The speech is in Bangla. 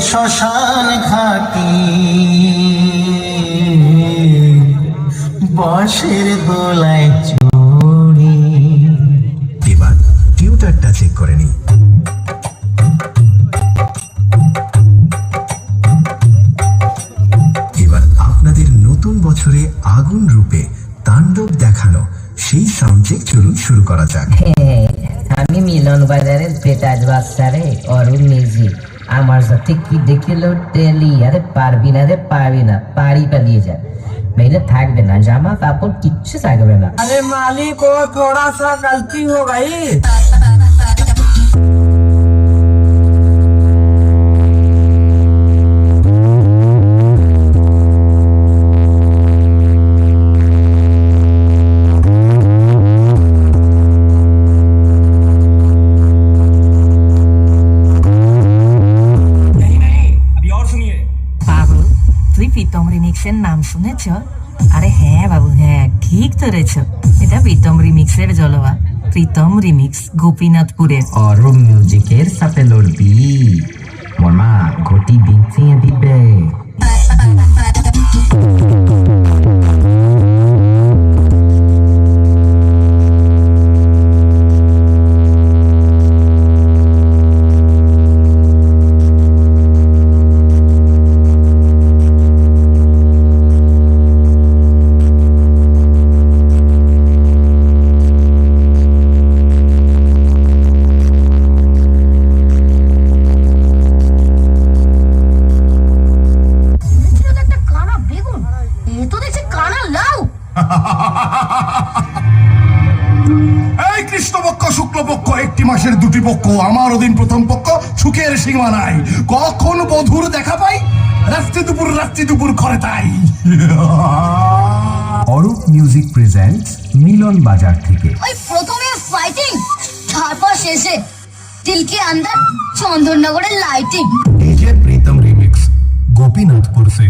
শ্মশান ঘাটি বসের দোলায় চড়ি। এবার টিউটারটা চেক করে নিই। এবার আপনাদের নতুন বছরে আগুন রূপে তাণ্ডব দেখানো সেই সাউন্ড চেক চলুন শুরু করা যাক। আমি মিলন বাজারের বেতাজ বাচ্চারে অরুণ মিউজিক। আমার সাথে কি দেখিল টেলি। আরে পারবি না রে, পারবি না, পারি পালিয়ে যা, মেয়েরা থাকবে না, জামা কাপড় কিচ্ছু থাকবে না। अरे मालिक वो थोड़ा सा गलती हो गई। বাবু, তুই প্রীতম রিমিক্সের নাম শুনেছ? আরে হ্যাঁ বাবু, হ্যাঁ ঠিক ধরেছ, এটা প্রীতম রিমিক্সের জলবা। প্রীতম রিমিক্স, গোপীনাথপুরের। অরুণ মিউজিকের সাথে লড়বি, মোর মা ঘটি বিছিয়ে দিবে। এই কৃষ্ণপক্ষ শুক্লপক্ষ একটি মাসের দুটি পক্ষ, আমার অধীন প্রথম পক্ষ, সুখের সীমা নাই। কখন বধুর দেখা পাই, রাত্রি দুপুর করে তাই। অরূপ মিউজিক প্রেজেন্টস মিলন বাজার থেকে। ওই প্রথমে ফাইটিং, তারপর শেষে দিল কে अंदर চন্দননগরের লাইটিং। डीजे प्रीतम रिमिक्स गोपीनाथपुर से।